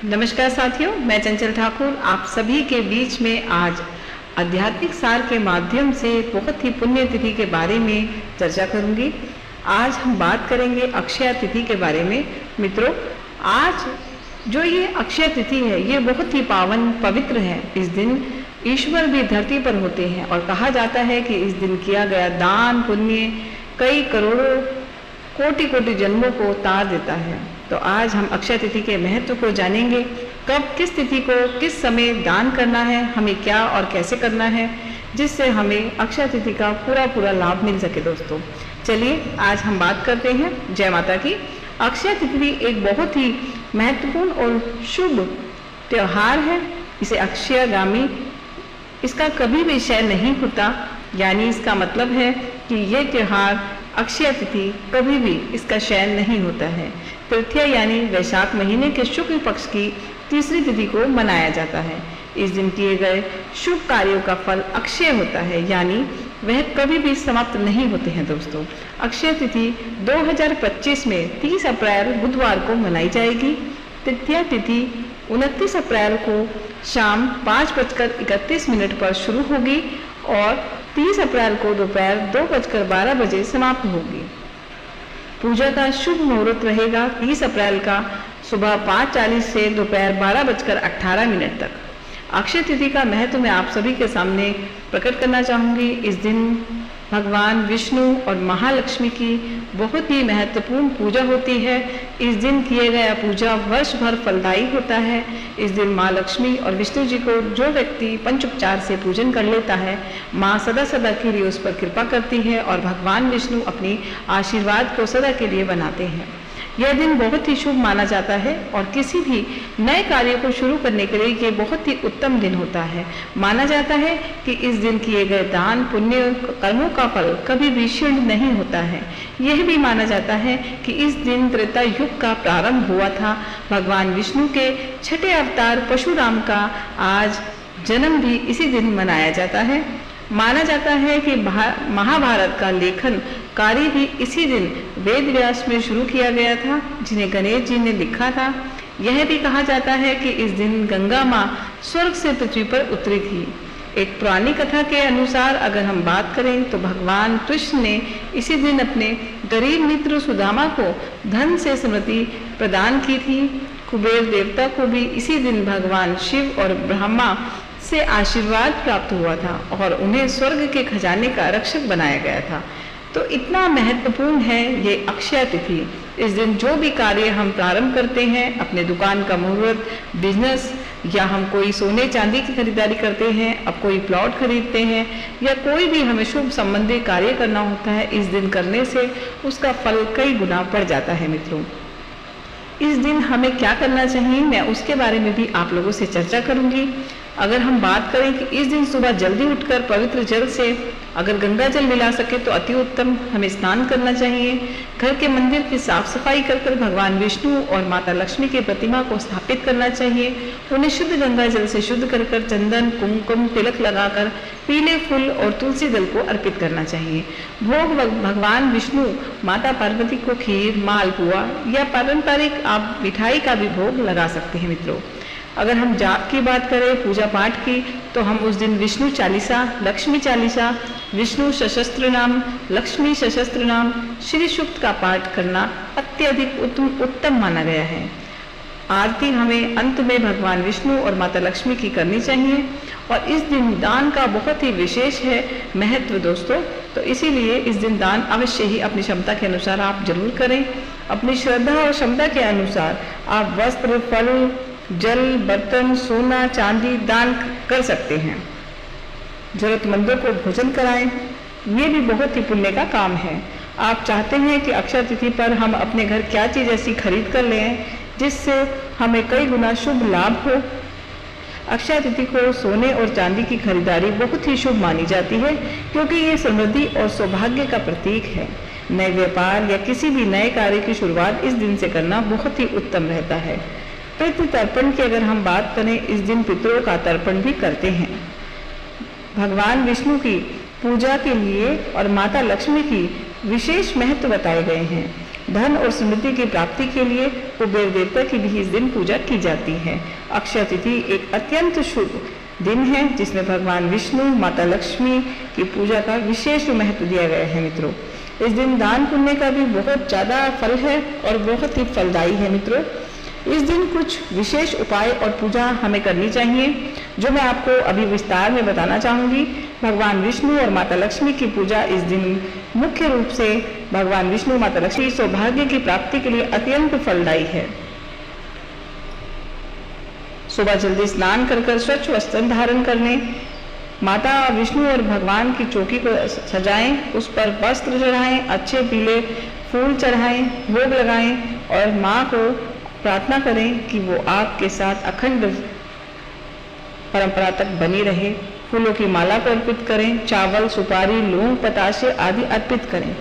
नमस्कार साथियों, मैं चंचल ठाकुर आप सभी के बीच में आज आध्यात्मिक सार के माध्यम से बहुत ही पुण्य तिथि के बारे में चर्चा करूंगी। आज हम बात करेंगे अक्षय तिथि के बारे में। मित्रों, आज जो ये अक्षय तिथि है ये बहुत ही पावन पवित्र है। इस दिन ईश्वर भी धरती पर होते हैं और कहा जाता है कि इस दिन किया गया दान पुण्य कई करोड़ों कोटि कोटि जन्मों को तार देता है। तो आज हम अक्षय तिथि के महत्व को जानेंगे। कब किस तिथि को किस समय दान करना है, हमें क्या और कैसे करना है, जिससे हमें अक्षय तिथि का पूरा लाभ मिल सके। दोस्तों चलिए आज हम बात करते हैं जय माता की। अक्षय तिथि एक बहुत ही महत्वपूर्ण और शुभ त्यौहार है। इसे अक्षयगामी, इसका कभी भी क्षय नहीं होता, यानी इसका मतलब है कि ये त्यौहार अक्षय तिथि कभी भी इसका क्षय नहीं होता है। तृतीया यानी वैशाख महीने के शुक्ल पक्ष की तीसरी तिथि को मनाया जाता है। इस दिन किए गए शुभ कार्यों का फल अक्षय होता है, यानी वह कभी भी समाप्त नहीं होते हैं। दोस्तों अक्षय तिथि 2025 में 30 अप्रैल बुधवार को मनाई जाएगी। तृतीया तिथि 29 अप्रैल को शाम 5:31 पर शुरू होगी और 30 अप्रैल को दोपहर 2:12 बजे समाप्त होगी। पूजा का शुभ मुहूर्त रहेगा 30 अप्रैल का सुबह 5:40 से दोपहर 12:18 तक। अक्षय तिथि का महत्व मैं आप सभी के सामने प्रकट करना चाहूँगी। इस दिन भगवान विष्णु और महालक्ष्मी की बहुत ही महत्वपूर्ण पूजा होती है। इस दिन किए गया पूजा वर्ष भर फलदायी होता है। इस दिन माँ लक्ष्मी और विष्णु जी को जो व्यक्ति पंचोपचार से पूजन कर लेता है, माँ सदा सदा के लिए उस पर कृपा करती है और भगवान विष्णु अपनी आशीर्वाद को सदा के लिए बनाते हैं। यह दिन बहुत ही शुभ माना जाता है और किसी भी नए कार्य को शुरू करने के लिए ये बहुत ही उत्तम दिन होता है। माना जाता है कि इस दिन किए गए दान पुण्य कर्मों का फल कभी भी क्षीण नहीं होता है। यह भी माना जाता है कि इस दिन त्रेता युग का प्रारंभ हुआ था। भगवान विष्णु के छठे अवतार परशुराम का आज जन्म भी इसी दिन मनाया जाता है। माना जाता है कि महाभारत का लेखन कार्य भी इसी दिन वेद व्यास में शुरू किया गया था, जिन्हें गणेश जी ने लिखा था। यह भी कहा जाता है कि इस दिन गंगा माँ स्वर्ग से पृथ्वी पर उतरी थी। एक पुरानी कथा के अनुसार अगर हम बात करें तो भगवान कृष्ण ने इसी दिन अपने गरीब मित्र सुदामा को धन से समृद्धि प्रदान की थी। कुबेर देवता को भी इसी दिन भगवान शिव और ब्रह्मा से आशीर्वाद प्राप्त हुआ था और उन्हें स्वर्ग के खजाने का रक्षक बनाया गया था। तो इतना महत्वपूर्ण है ये अक्षय तिथि। इस दिन जो भी कार्य हम प्रारंभ करते हैं, अपने दुकान का मुहूर्त, बिजनेस, या हम कोई सोने चांदी की खरीदारी करते हैं, अब कोई प्लॉट खरीदते हैं, या कोई भी हमें शुभ संबंधी कार्य करना होता है, इस दिन करने से उसका फल कई गुना बढ़ जाता है। मित्रों, इस दिन हमें क्या करना चाहिए, मैं उसके बारे में भी आप लोगों से चर्चा करूंगी। अगर हम बात करें कि इस दिन सुबह जल्दी उठकर पवित्र जल से अगर गंगा जल मिला सके तो अति उत्तम, हमें स्नान करना चाहिए। घर के मंदिर की साफ सफाई कर भगवान विष्णु और माता लक्ष्मी की प्रतिमा को स्थापित करना चाहिए। उन्हें शुद्ध गंगा जल से शुद्ध कर चंदन कुमकुम तिलक लगाकर पीले फूल और तुलसी दल को अर्पित करना चाहिए। भोग भगवान विष्णु माता पार्वती को खीर, मालपुआ या पारंपरिक आप मिठाई का भी भोग लगा सकते हैं। मित्रों, अगर हम जाप की बात करें, पूजा पाठ की, तो हम उस दिन विष्णु चालीसा, लक्ष्मी चालीसा, विष्णु सशस्त्र नाम, लक्ष्मी सशस्त्र नाम, श्री सूक्त का पाठ करना अत्यधिक उत्तम माना गया है। आरती हमें अंत में भगवान विष्णु और माता लक्ष्मी की करनी चाहिए और इस दिन दान का बहुत ही विशेष है महत्व। दोस्तों, तो इसीलिए इस दिन दान अवश्य ही अपनी क्षमता के अनुसार आप जरूर करें। अपनी श्रद्धा और क्षमता के अनुसार आप वस्त्र, फल, जल, बर्तन, सोना, चांदी दान कर सकते हैं। जरूरतमंदों को भोजन कराएं, ये भी बहुत ही पुण्य का काम है। आप चाहते हैं कि अक्षय तिथि पर हम अपने घर क्या चीज़ ऐसी खरीद कर लें जिससे हमें कई गुना शुभ लाभ हो। अक्षय तिथि को सोने और चांदी की खरीदारी बहुत ही शुभ मानी जाती है, क्योंकि ये समृद्धि और सौभाग्य का प्रतीक है। नए व्यापार या किसी भी नए कार्य की शुरुआत इस दिन से करना बहुत ही उत्तम रहता है। पितृ तर्पण की अगर हम बात करें, इस दिन पितरों का तर्पण भी करते हैं। भगवान विष्णु की पूजा के लिए और माता लक्ष्मी की विशेष महत्व बताए गए हैं। धन और समृद्धि की प्राप्ति के लिए कुबेर देवता की भी इस दिन पूजा की जाती है। अक्षय तिथि एक अत्यंत शुभ दिन है जिसमें भगवान विष्णु, माता लक्ष्मी की पूजा का विशेष महत्व दिया गया है मित्रों। इस दिन दान पुण्य का भी बहुत ज़्यादा फल है और बहुत ही फलदायी है मित्रों। इस दिन कुछ विशेष उपाय और पूजा हमें करनी चाहिए जो मैं आपको अभी विस्तार में बताना चाहूँगी। भगवान विष्णु और माता लक्ष्मी की पूजा इस दिन मुख्य रूप से भगवान विष्णु, माता लक्ष्मी सौभाग्य की प्राप्ति के लिए अत्यंत फलदायी है। सुबह जल्दी स्नान कर स्वच्छ वस्त्र धारण करने, माता विष्णु और भगवान की चौकी को सजाएं, उस पर वस्त्र चढ़ाएं, अच्छे पीले फूल चढ़ाएं, भोग लगाएं और माँ को प्रार्थना करें कि वो आपके साथ अखंड परंपरा तक बनी रहे। फूलों की माला को अर्पित करें, चावल, सुपारी, लौंग, पताशे आदि अर्पित करें।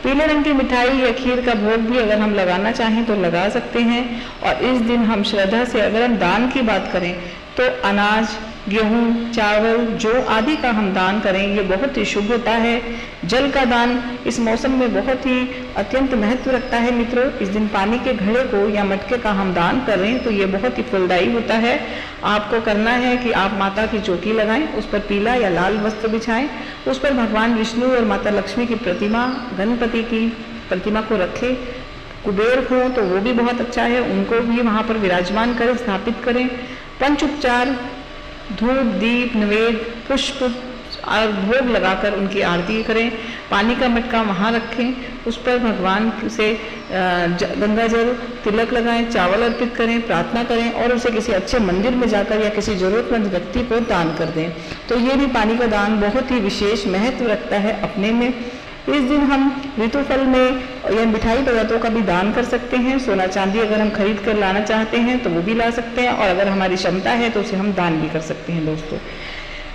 पीले रंग की मिठाई या खीर का भोग भी अगर हम लगाना चाहें तो लगा सकते हैं। और इस दिन हम श्रद्धा से अगर हम दान की बात करें तो अनाज, गेहूं, चावल, जौ आदि का हम दान करें, ये बहुत ही शुभ होता है। जल का दान इस मौसम में बहुत ही अत्यंत महत्व रखता है मित्रों। इस दिन पानी के घड़े को या मटके का हम दान करें तो ये बहुत ही फलदायी होता है। आपको करना है कि आप माता की चौकी लगाएं, उस पर पीला या लाल वस्त्र बिछाएं, उस पर भगवान विष्णु और माता लक्ष्मी की प्रतिमा, गणपति की प्रतिमा को रखें। कुबेर हो तो वो भी बहुत अच्छा है, उनको भी वहाँ पर विराजमान करें, स्थापित करें। पंच उपचार, धूप, दीप, नैवेद्य, पुष्प और भोग लगाकर उनकी आरती करें। पानी का मटका वहाँ रखें, उस पर भगवान से गंगा जल, तिलक लगाएं, चावल अर्पित करें, प्रार्थना करें और उसे किसी अच्छे मंदिर में जाकर या किसी जरूरतमंद व्यक्ति को दान कर दें। तो ये भी पानी का दान बहुत ही विशेष महत्व रखता है अपने में। इस दिन हम ऋतुफल में या मिठाई पदार्थों का भी दान कर सकते हैं। सोना चांदी अगर हम खरीद कर लाना चाहते हैं तो वो भी ला सकते हैं और अगर हमारी क्षमता है तो उसे हम दान भी कर सकते हैं दोस्तों।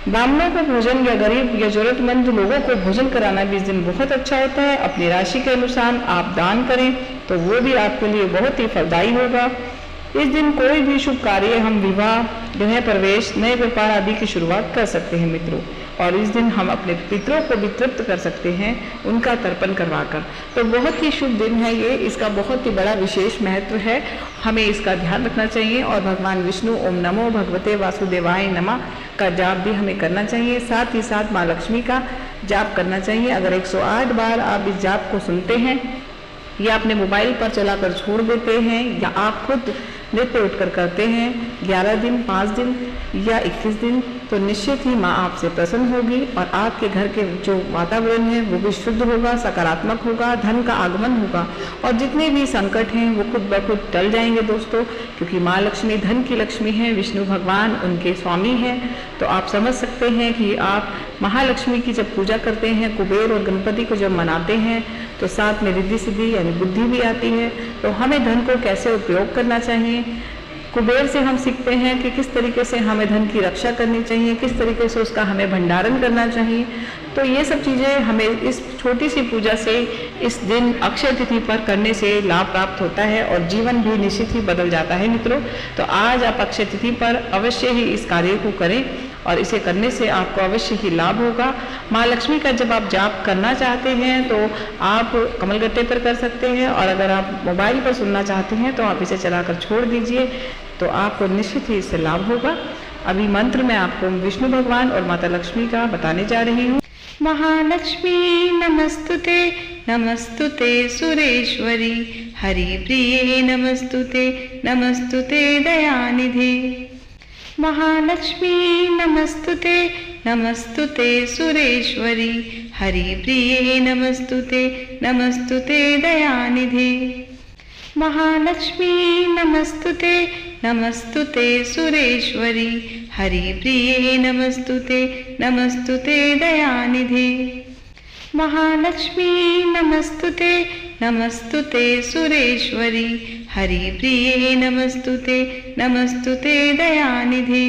ब्राह्मणों को भोजन या गरीब या जरूरतमंद लोगों को भोजन कराना भी इस दिन बहुत अच्छा होता है। अपनी राशि के अनुसार आप दान करें तो वो भी आपके लिए बहुत ही फलदायी होगा। इस दिन कोई भी शुभ कार्य, हम विवाह, गृह प्रवेश, नए व्यापार आदि की शुरुआत कर सकते हैं मित्रों। और इस दिन हम अपने पितरों को भी तृप्त कर सकते हैं उनका तर्पण करवाकर। तो बहुत ही शुभ दिन है ये, इसका बहुत ही बड़ा विशेष महत्व है, हमें इसका ध्यान रखना चाहिए। और भगवान विष्णु ओम नमो भगवते वासुदेवाय नमः का जाप भी हमें करना चाहिए। साथ ही साथ माँ लक्ष्मी का जाप करना चाहिए। अगर 108 बार आप इस जाप को सुनते हैं या अपने मोबाइल पर चलाकर छोड़ देते हैं या आप खुद लेट पे उठकर करते हैं 11 दिन, 5 दिन या 21 दिन, तो निश्चित ही माँ आपसे प्रसन्न होगी और आपके घर के जो वातावरण है वो भी शुद्ध होगा, सकारात्मक होगा, धन का आगमन होगा और जितने भी संकट हैं वो खुद ब खुद टल जाएंगे दोस्तों। क्योंकि माँ लक्ष्मी धन की लक्ष्मी है, विष्णु भगवान उनके स्वामी हैं। तो आप समझ सकते हैं कि आप महालक्ष्मी की जब पूजा करते हैं, कुबेर और गणपति को जब मनाते हैं तो साथ में रिद्धि सिद्धि यानी बुद्धि भी आती है। तो हमें धन को कैसे उपयोग करना चाहिए, कुबेर से हम सीखते हैं कि किस तरीके से हमें धन की रक्षा करनी चाहिए, किस तरीके से उसका हमें भंडारण करना चाहिए। तो ये सब चीज़ें हमें इस छोटी सी पूजा से इस दिन अक्षय तिथि पर करने से लाभ प्राप्त होता है और जीवन भी निश्चित ही बदल जाता है मित्रों। तो आज आप अक्षय तिथि पर अवश्य ही इस कार्य को करें और इसे करने से आपको अवश्य ही लाभ होगा। माँ लक्ष्मी का जब आप जाप करना चाहते हैं तो आप कमलगट्टे पर कर सकते हैं और अगर आप मोबाइल पर सुनना चाहते हैं तो आप इसे चलाकर छोड़ दीजिए, तो आपको निश्चित ही इससे लाभ होगा। अभी मंत्र मैं आपको विष्णु भगवान और माता लक्ष्मी का बताने जा रही हूँ। महालक्ष्मी नमस्तुते, नमस्तुते सुरेश्वरी, हरिप्रिये नमस्तुते, नमस्तुते दयानिधे। महालक्ष्मी नमस्तुते, नमस्तुते सुरेश्वरी, हरिप्रिये नमस्तुते, नमस्तुते दयानिधे। महालक्ष्मी नमस्तुते, नमस्तुते सुरेश्वरी, हरिप्रिये नमस्तुते, नमस्तुते दयानिधे। महालक्ष्मी नमस्तुते, नमस्तुते सुरेश्वरी, हरिप्रिये नमस्तुते, नमस्तुते दयानिधे।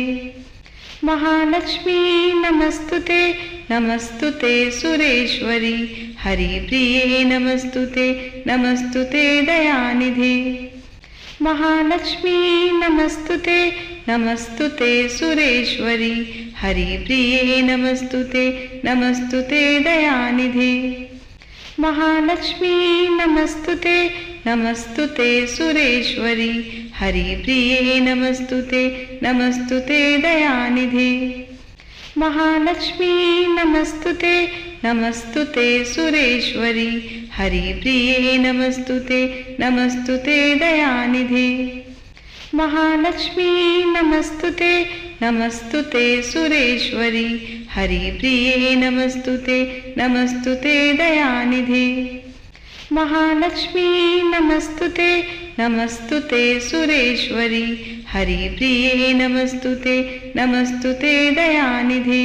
महालक्ष्मी नमस्तुते, नमस्तुते सुरेश्वरी, हरिप्रिये नमस्तुते, नमस्तुते दयानिधे। महालक्ष्मी नमस्तुते, नमस्तुते सुरेश्वरी, हरिप्रिये नमस्तुते, नमस्तुते दयानिधे। महालक्ष्मी नमस्तुते, नमस्तुते सुरेश्वरी हरिप्रिये नमस्तुते नमस्तुते दयानिधे महालक्ष्मी नमस्तुते नमस्तुते सुरेश्वरी हरिप्रिये नमस्तुते नमस्तुते दयानिधे महालक्ष्मी नमस्तुते नमस्तुते सुरेश्वरी हरिप्रिये नमस्तुते नमस्तुते दयानिधे महालक्ष्मी नमस्तुते नमस्तुते सुरेश्वरी हरिप्रिये नमस्तुते नमस्तुते दयानिधे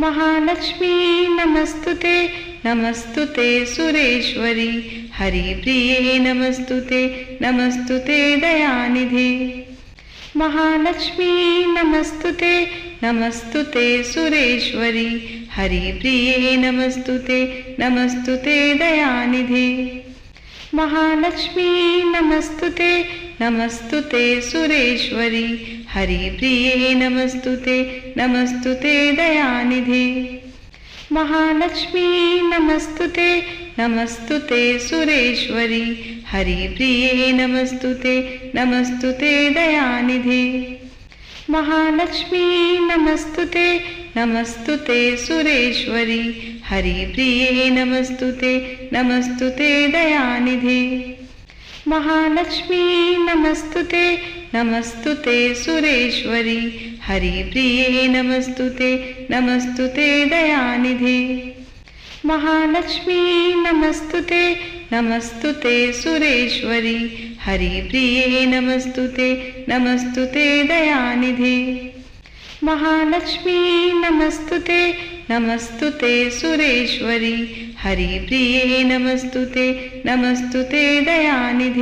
महालक्ष्मी नमस्तुते नमस्तुते सुरेश्वरी हरिप्रिये नमस्तुते नमस्तुते दयानिधे महालक्ष्मी नमस्तुते नमस्तुते सुरेश्वरी हरिप्रिये नमस्तुते नमस्तुते दयानिधे महालक्ष्मी नमस्तुते नमस्तुते सुरेश्वरी हरिप्रिये नमस्तुते नमस्तुते दयानिधे महालक्ष्मी नमस्तुते नमस्तुते सुरेश्वरी हरिप्रिये नमस्तुते नमस्तुते दयानिधे महालक्ष्मी नमस्तुते नमस्तुते सुरेश्वरी हरिप्रिये नमस्तुते नमस्तुते दयानिधे महालक्ष्मी नमस्तुते नमस्तुते सुरेश्वरी हरिप्रिये नमस्तुते नमस्तुते दयानिधे महालक्ष्मी नमस्तुते नमस्तुते सुरेश्वरी हरिप्रिये नमस्तुते नमस्तुते दयानिधे महालक्ष्मी नमस्तुते नमस्तुते सुरेश्वरी हरिप्रिये नमस्तुते नमस्तुते दयानिधे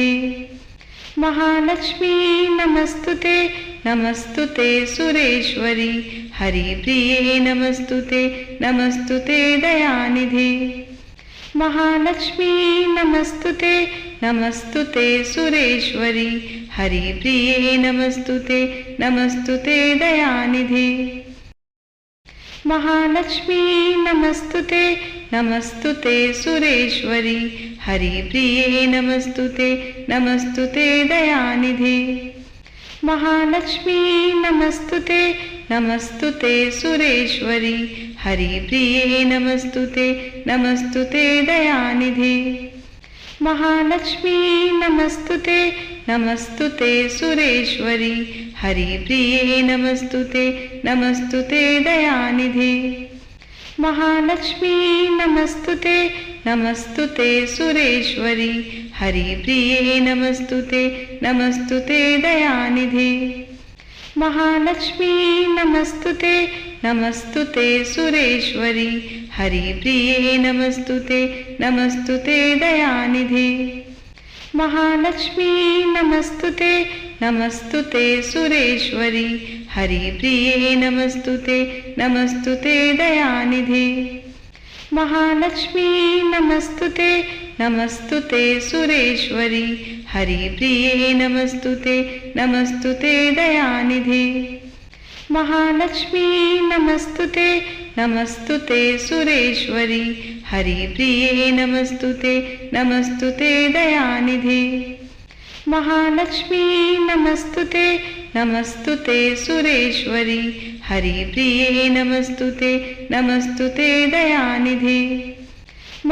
महालक्ष्मी नमस्तुते नमस्तुते सुरेश्वरी हरिप्रिये नमस्तुते नमस्तुते दयानिधे महालक्ष्मी नमस्तुते नमस्तुते सुरेश्वरी हरिप्रिये नमस्तुते नमस्तुते दयानिधे महालक्ष्मी नमस्तुते नमस्तुते सुरेश्वरी हरिप्रिये नमस्तुते नमस्तुते दयानिधे महालक्ष्मी नमस्तुते नमस्तुते सुरेश्वरी हरिप्रिये नमस्तुते नमस्तुते दयानिधे महालक्ष्मी नमस्तुते नमस्तुते सुरेश्वरी हरिप्रिये नमस्तुते नमस्तुते दयानिधे महालक्ष्मी नमस्तुते नमस्तुते सुरेश्वरी हरिप्रिये नमस्तुते नमस्तुते दयानिधे महालक्ष्मी नमस्तुते नमस्तुते सुरेश्वरी हरिप्रिये नमस्तुते नमस्तुते दयानिधे महालक्ष्मी नमस्तुते नमस्तुते सुरेश्वरी हरिप्रिये नमस्तुते नमस्तुते दयानिधे महालक्ष्मी नमस्तुते नमस्तुते सुरेश्वरी हरिप्रिये नमस्तुते नमस्तुते दयानिधे महालक्ष्मी नमस्तुते नमस्तुते सुरेश्वरी हरिप्रिये नमस्तुते नमस्तुते दयानिधे महालक्ष्मी नमस्तुते नमस्तुते सुरेश्वरी हरिप्रिये नमस्तुते नमस्तुते दयानिधे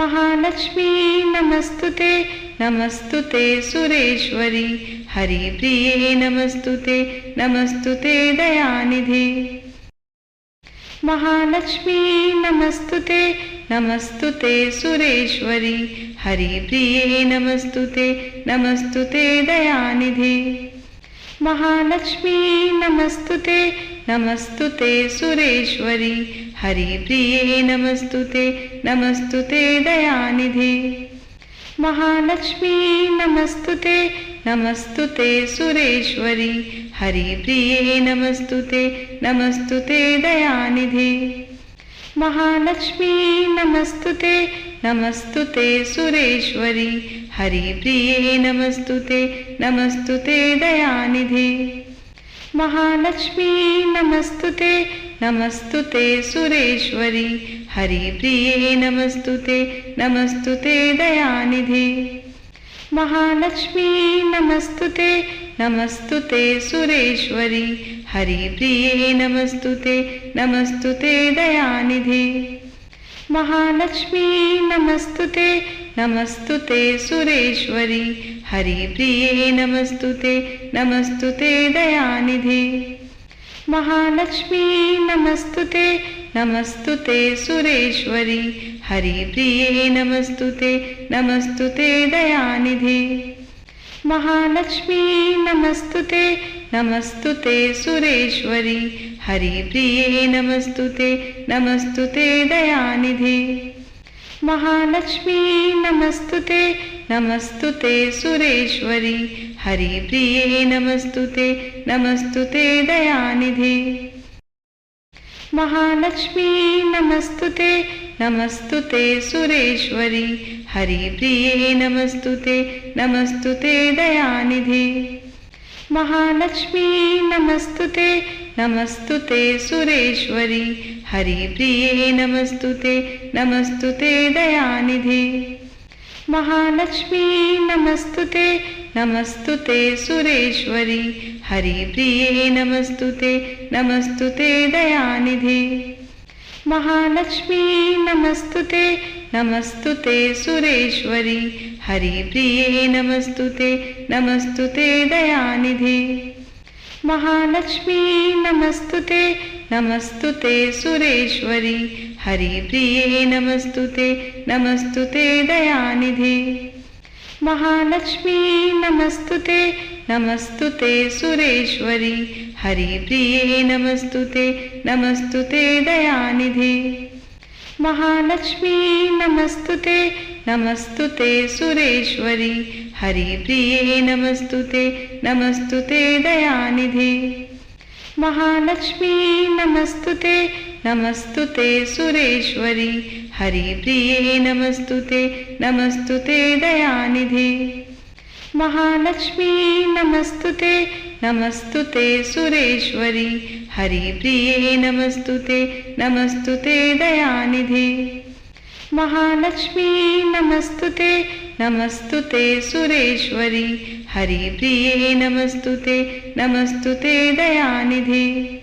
महालक्ष्मी नमस्तुते नमस्तुते सुरेश्वरी हरिप्रिये नमस्तुते नमस्तुते दयानिधे महालक्ष्मी नमस्तुते नमस्तुते सुरेश्वरी हरिप्रिये नमस्तुते नमस्तुते दयानिधे महालक्ष्मी नमस्तुते नमस्तुते सुरेश्वरी हरिप्रिये नमस्तुते नमस्तुते दयानिधे महालक्ष्मी नमस्तुते नमस्तुते सुरेश्वरी हरिप्रिये नमस्तुते नमस्तुते दयानिधे महालक्ष्मी नमस्तुते नमस्तुते सुरेश्वरी हरिप्रिये नमस्तुते नमस्तुते दयानिधे महालक्ष्मी नमस्तुते नमस्तुते सुरेश्वरी हरिप्रिये नमस्तुते नमस्तुते दयानिधे महालक्ष्मी नमस्तुते नमस्तुते सुरेश्वरी हरिप्रिये नमस्तुते नमस्तुते दयानिधे महालक्ष्मी नमस्तुते नमस्तुते सुरेश्वरी हरिप्रिये नमस्तुते नमस्तुते दयानिधे महालक्ष्मी नमस्तुते नमस्तुते सुरेश्वरी हरिप्रिये नमस्तुते नमस्तुते दयानिधे महालक्ष्मी नमस्तुते नमस्तुते सुरेश्वरी हरिप्रिये नमस्तुते नमस्तुते दयानिधे महालक्ष्मी नमस्तुते नमस्तुते सुरेश्वरी हरिप्रिये नमस्तुते नमस्तुते दयानिधे महालक्ष्मी नमस्तुते नमस्तुते सुरेश्वरी हरिप्रिये नमस्तुते नमस्तुते दयानिधे महालक्ष्मी नमस्तुते नमस्तुते सुरेश्वरी हरिप्रिये नमस्तुते नमस्तुते दयानिधे महालक्ष्मी नमस्तुते नमस्तुते सुरेश्वरी हरिप्रिये नमस्तुते नमस्तुते दयानिधे महालक्ष्मी नमस्तुते नमस्तुते सुरेश्वरी हरिप्रिये नमस्तुते नमस्तुते दयानिधे महालक्ष्मी नमस्तुते नमस्तुते सुरेश्वरी हरिप्रिये नमस्तुते नमस्तुते दयानिधे महालक्ष्मी नमस्तुते नमस्तुते सुरेश्वरी हरिप्रिये नमस्तुते नमस्तुते दयानिधे महालक्ष्मी नमस्तुते नमस्तुते सुरेश्वरी हरिप्रिये नमस्तुते नमस्तुते दयानिधे महालक्ष्मी नमस्तुते नमस्तुते सुरेश्वरी हरिप्रिये नमस्तुते नमस्तुते दयानिधे महालक्ष्मी नमस्तुते नमस्तुते सुरेश्वरी हरिप्रिये नमस्तुते नमस्तुते दयानिधे महालक्ष्मी नमस्तुते नमस्तुते सुरेश्वरी हरिप्रिये नमस्तुते नमस्तुते दयानिधे।